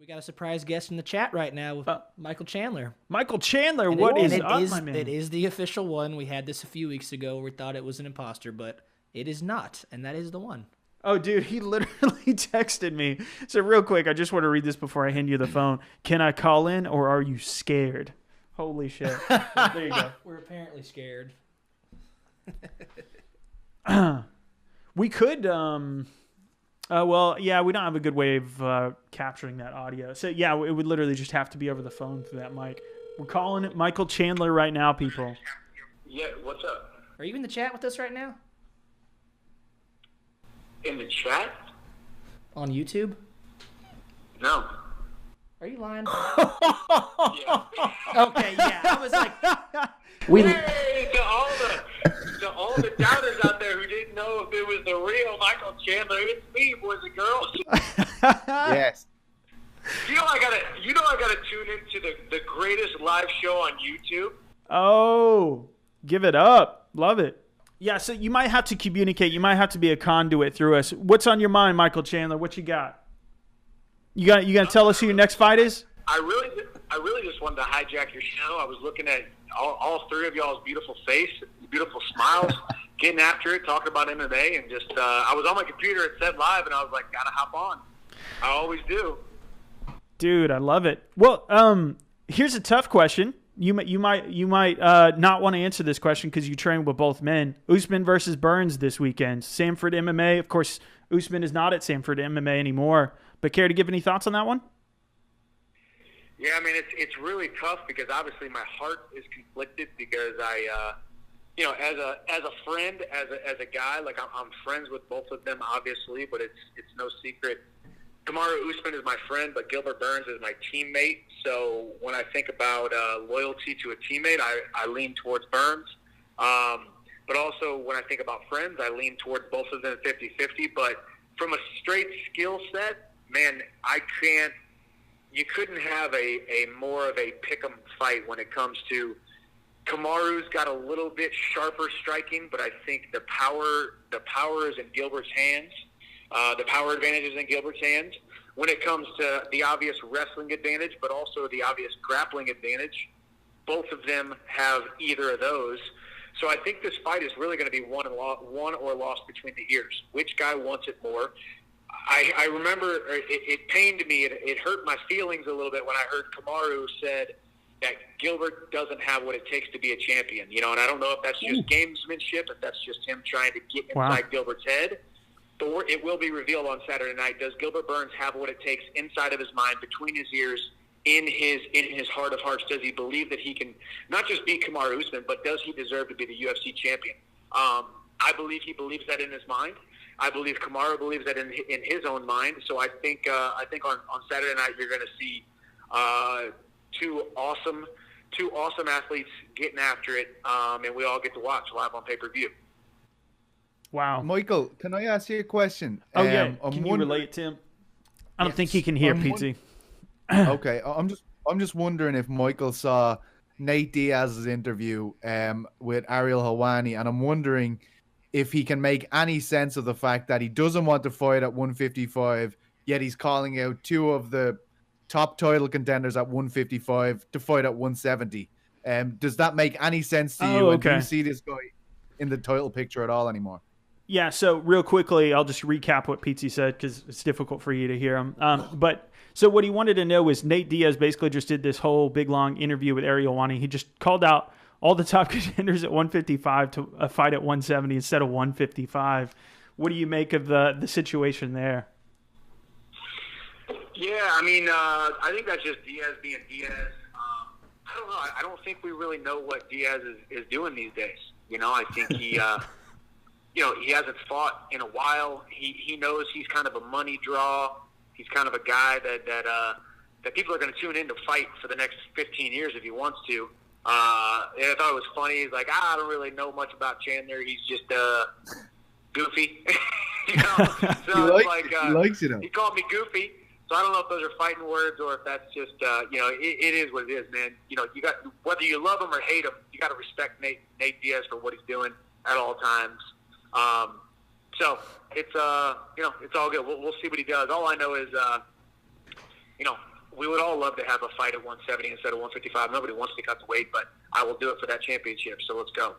We got a surprise guest in the chat right now with Michael Chandler. Michael Chandler, what is up, my man? It is the official one. We had this a few weeks ago. We thought it was an imposter, but it is not, and that is the one. Oh, dude, he literally texted me. So real quick, I just want to read this before I hand you the phone. Can I call in, or are you scared? Holy shit. There you go. We're apparently scared. We could... well, yeah, we don't have a good way of capturing that audio. So, yeah, it would literally just have to be over the phone through that mic. We're calling it Michael Chandler right now, people. Yeah, what's up? Are you in the chat with us right now? In the chat? On YouTube? No. Are you lying? Yeah. Okay, yeah. I was like... Hey, to all the doubters out there who didn't know if it was the real Michael Chandler, it's me, boys and girls. Yes. You know I gotta tune into the greatest live show on YouTube. Oh, give it up. Love it. Yeah, so you might have to communicate. You might have to be a conduit through us. What's on your mind, Michael Chandler? What you got? You gonna tell us who your next fight is? I really just wanted to hijack your show. I was looking at all three of y'all's beautiful face, beautiful smiles, getting after it, talking about MMA, and just I was on my computer, it said live, and I was like, gotta hop on. I always do. Dude, I love it. Well, here's a tough question. You might not want to answer this question because you train with both men. Usman versus Burns this weekend. Sanford MMA. Of course, Usman is not at Sanford MMA anymore. But care to give any thoughts on that one? Yeah, I mean, it's really tough because obviously my heart is conflicted because I, as a friend, as a guy, like I'm friends with both of them, obviously, but it's no secret. Kamaru Usman is my friend, but Gilbert Burns is my teammate. So when I think about loyalty to a teammate, I lean towards Burns. But also when I think about friends, I lean towards both of them 50-50. But from a straight skill set, man, you couldn't have a more of a pick'em fight when it comes to Kamaru's got a little bit sharper striking, but I think the power is in Gilbert's hands. The power advantage is in Gilbert's hands. When it comes to the obvious wrestling advantage, but also the obvious grappling advantage, both of them have either of those. So I think this fight is really going to be won or lost between the ears. Which guy wants it more? I remember it pained me. It hurt my feelings a little bit when I heard Kamaru said that Gilbert doesn't have what it takes to be a champion. And I don't know if that's just gamesmanship, if that's just him trying to get inside Gilbert's head. But it will be revealed on Saturday night. Does Gilbert Burns have what it takes inside of his mind, between his ears, in his heart of hearts? Does he believe that he can not just beat Kamaru Usman, but does he deserve to be the UFC champion? I believe he believes that in his mind. I believe Kamaru believes that in his own mind. So I think on Saturday night you're going to see two awesome athletes getting after it, and we all get to watch live on pay-per-view. Wow. Michael, can I ask you a question? Oh, yeah. Can you relate to him? I don't think he can hear, PT. Okay. I'm just wondering if Michael saw Nate Diaz's interview with Ariel Helwani, and I'm wondering if he can make any sense of the fact that he doesn't want to fight at 155, yet he's calling out two of the top title contenders at 155 to fight at 170. Does that make any sense to you? Okay. And do you see this guy in the title picture at all anymore? Yeah, so real quickly, I'll just recap what PT said because it's difficult for you to hear him. But so what he wanted to know was Nate Diaz basically just did this whole big, long interview with Ariel Helwani. He just called out all the top contenders at 155 to a fight at 170 instead of 155. What do you make of the situation there? Yeah, I mean, I think that's just Diaz being Diaz. I don't know. I don't think we really know what Diaz is doing these days. I think he, he hasn't fought in a while. He knows he's kind of a money draw. He's kind of a guy that people are going to tune in to fight for the next 15 years if he wants to. And I thought it was funny. He's like, I don't really know much about Chandler. He's just goofy. So he likes it. He called me goofy. So I don't know if those are fighting words or if that's just, it is what it is, man. You got, whether you love him or hate him, you got to respect Nate Diaz for what he's doing at all times. So it's, it's all good. We'll see what he does. All I know is, we would all love to have a fight at 170 instead of 155. Nobody wants to cut the weight, but I will do it for that championship. So let's go.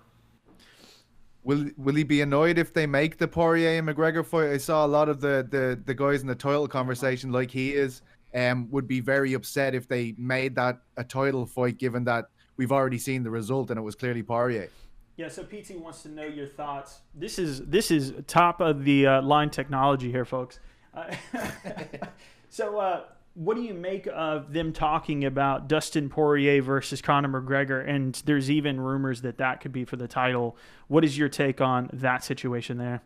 Will he be annoyed if they make the Poirier and McGregor fight? I saw a lot of the guys in the title conversation, like he is, would be very upset if they made that a title fight, given that we've already seen the result and it was clearly Poirier. Yeah, so PT wants to know your thoughts. This is top of the line technology here, folks. So what do you make of them talking about Dustin Poirier versus Conor McGregor? And there's even rumors that could be for the title. What is your take on that situation there?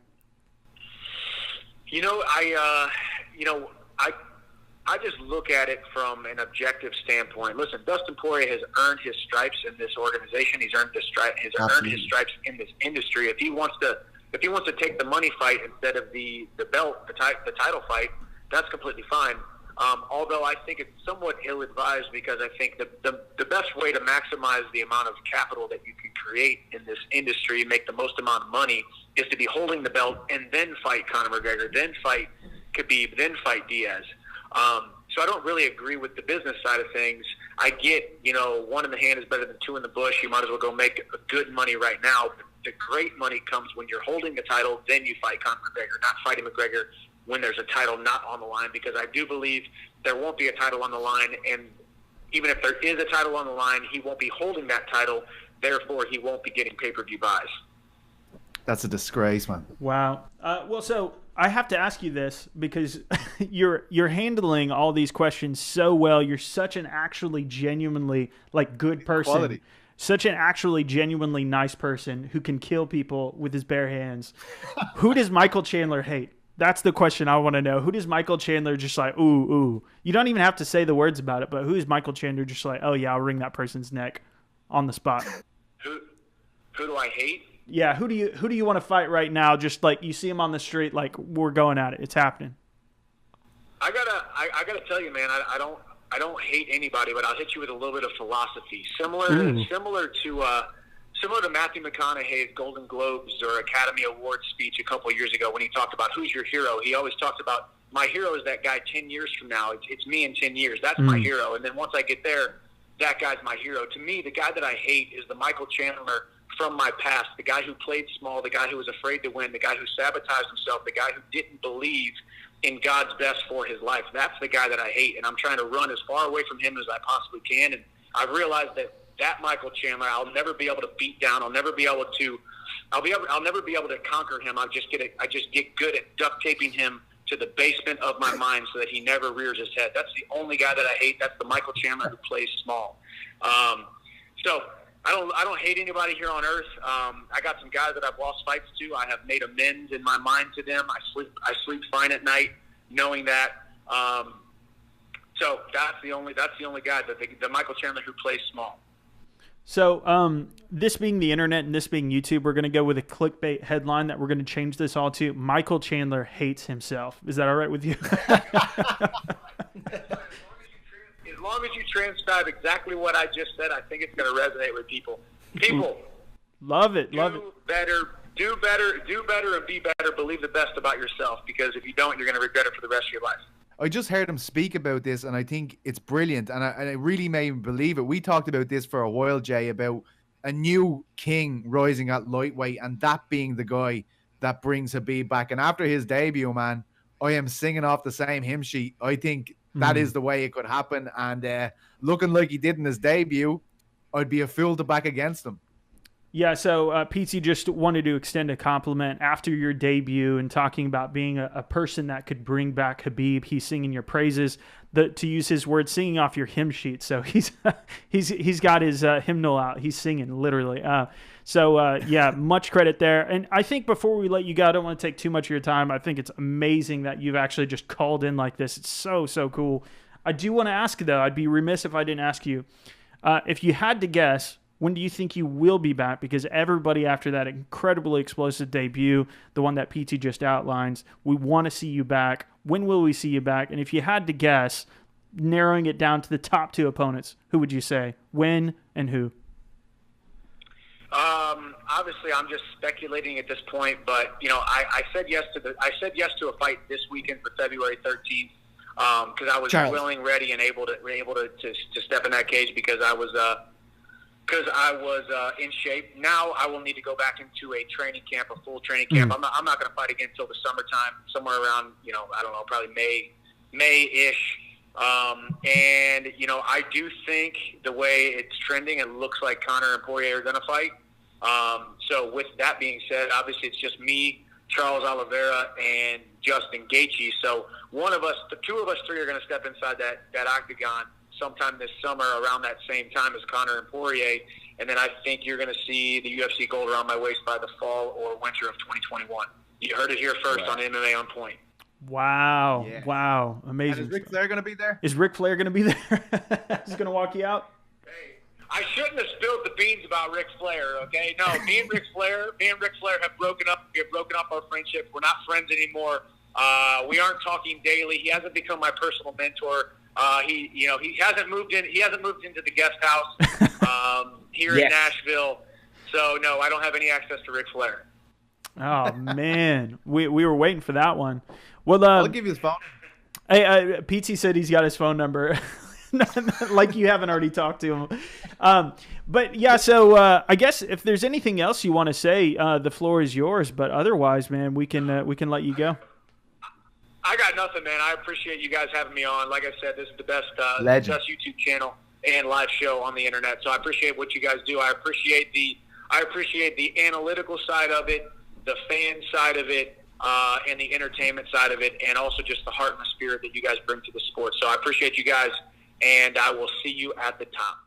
I just look at it from an objective standpoint. Listen, Dustin Poirier has earned his stripes in this organization. He's earned his stripes in this industry. If he wants to take the money fight instead of the belt, the title fight, that's completely fine. Although I think it's somewhat ill-advised, because I think the best way to maximize the amount of capital that you can create in this industry, make the most amount of money, is to be holding the belt and then fight Conor McGregor, then fight Khabib, then fight Diaz. So I don't really agree with the business side of things. I get, one in the hand is better than two in the bush. You might as well go make good money right now. The great money comes when you're holding the title, then you fight Conor McGregor, not fighting McGregor when there's a title not on the line, because I do believe there won't be a title on the line, and even if there is a title on the line, he won't be holding that title, therefore he won't be getting pay-per-view buys. That's a disgrace, man. Wow. Well, so I have to ask you this, because you're handling all these questions so well. You're such an actually genuinely good person. Quality. Such an actually genuinely nice person who can kill people with his bare hands. Who does Michael Chandler hate? That's the question I want to know. Who does Michael Chandler just ooh? You don't even have to say the words about it, but who is Michael Chandler just oh yeah, I'll wring that person's neck on the spot? Who do I hate? Yeah, who do you want to fight right now? Just you see him on the street, we're going at it. It's happening. I gotta tell you, man, I don't hate anybody, but I'll hit you with a little bit of philosophy, similar to Matthew McConaughey's Golden Globes or Academy Awards speech a couple of years ago when he talked about who's your hero. He always talks about, my hero is that guy 10 years from now. It's me in 10 years. That's my hero. And then once I get there, that guy's my hero. To me, the guy that I hate is the Michael Chandler from my past, the guy who played small, the guy who was afraid to win, the guy who sabotaged himself, the guy who didn't believe in God's best for his life. That's the guy that I hate, and I'm trying to run as far away from him as I possibly can. And I've realized that Michael Chandler, I'll never be able to beat down. I'll never be able to conquer him. I just get good at duct taping him to the basement of my mind so that he never rears his head. That's the only guy that I hate. That's the Michael Chandler who plays small. So I don't hate anybody here on earth. I got some guys that I've lost fights to. I have made amends in my mind to them. I sleep fine at night knowing that. So that's the only guy, the Michael Chandler who plays small. So this being the internet and this being YouTube, we're going to go with a clickbait headline that we're going to change this all to: Michael Chandler hates himself. Is that all right with you? As long as you transcribe exactly what I just said, I think it's going to resonate with people. Love it. Do better, and be better. Believe the best about yourself, because if you don't, you're going to regret it for the rest of your life. I just heard him speak about this, and I think it's brilliant, and I really made me believe it. We talked about this for a while, Jay, about a new king rising at lightweight, and that being the guy that brings Khabib back. And after his debut, man, I am singing off the same hymn sheet. I think that is the way it could happen, and looking like he did in his debut, I'd be a fool to back against him. Yeah, so PT just wanted to extend a compliment after your debut and talking about being a person that could bring back Khabib. He's singing your praises, to use his words, singing off your hymn sheet. So he's got his hymnal out. He's singing literally. Yeah, much credit there. And I think before we let you go, I don't want to take too much of your time. I think it's amazing that you've actually just called in like this. It's so cool. I do want to ask, though, I'd be remiss if I didn't ask you, if you had to guess, when do you think you will be back? Because everybody after that incredibly explosive debut, the one that PT just outlines, we want to see you back. When will we see you back? And if you had to guess, narrowing it down to the top two opponents, who would you say? When and who? Obviously, I'm just speculating at this point, but I said yes to a fight this weekend for February 13th. because I was Charles. willing, ready, and able to step in that cage because I was in shape. Now I will need to go back into a training camp, a full training camp. I'm not going to fight again until the summertime, somewhere around, I don't know, probably May-ish. And, I do think the way it's trending, it looks like Conor and Poirier are going to fight. So with that being said, obviously it's just me, Charles Oliveira, and Justin Gaethje. So the two of us three are going to step inside that octagon sometime this summer around that same time as Conor and Poirier. And then I think you're going to see the UFC gold around my waist by the fall or winter of 2021. You heard it here first on MMA On Point. Wow. Yeah. Wow. Amazing. And is Ric Flair going to be there? Is Ric Flair going to be there? He's going to walk you out? Hey, I shouldn't have spilled the beans about Ric Flair, okay? No, me and Ric Flair have broken up. We have broken up our friendship. We're not friends anymore. We aren't talking daily. He hasn't become my personal mentor. He hasn't moved in. He hasn't moved into the guest house here in Nashville. So no, I don't have any access to Ric Flair. Oh man, we were waiting for that one. Well, I'll give you his phone. Hey, Pete said he's got his phone number. Like you haven't already talked to him. But yeah, so I guess if there's anything else you want to say, the floor is yours. But otherwise, man, we can let you go. I got nothing, man. I appreciate you guys having me on. Like I said, this is the best YouTube channel and live show on the internet. So I appreciate what you guys do. I appreciate the analytical side of it, the fan side of it, and the entertainment side of it, and also just the heart and the spirit that you guys bring to the sport. So I appreciate you guys, and I will see you at the top.